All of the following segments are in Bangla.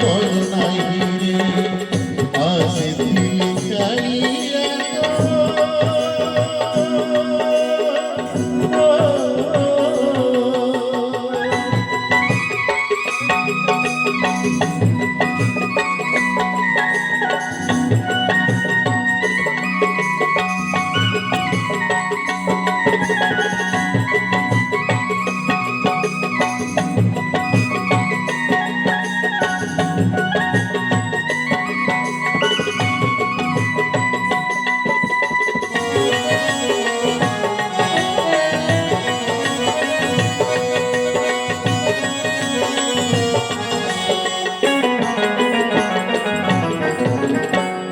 বড় নাহি রে আসিতি কালিয়া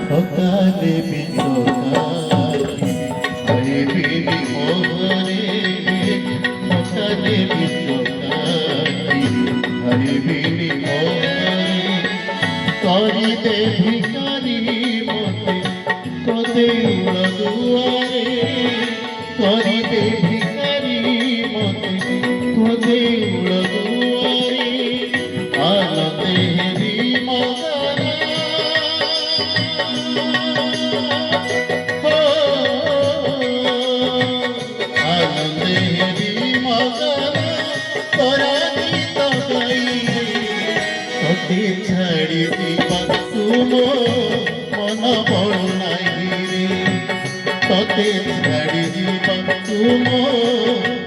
ঠকালে বিন্দকারি হইবিনি মোহরে ঠকালে বিন্দকারি হইবিনি মোহরে করিতে ভিখারি মতে তোতে উড় দুয়ারে করিতে ভিখারি মতে তোতে উড় দুয়ারে আনন্দে হেরি মগরা ছাড়ি দিবা তুমো মন বড় নাহি রে তোতে ছাড়ি দিবা তুমো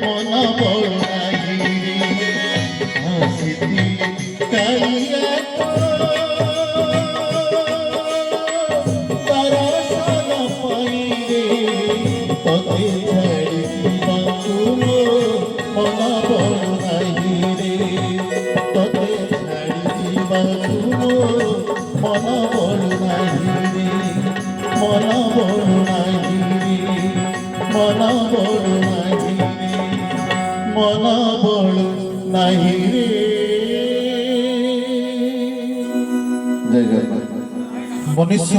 মন বড় নাহি রে আসিতি কালিয়া দর্শন পাই রে তোতে ছাড়ি দিবা তুমো মন বড় নাহি রে তোতে মন বড় নাহি রে মন বড় নাহি রে মন বড় নাহি রে মন বড় নাহি রে। জয় জয় মনীষ।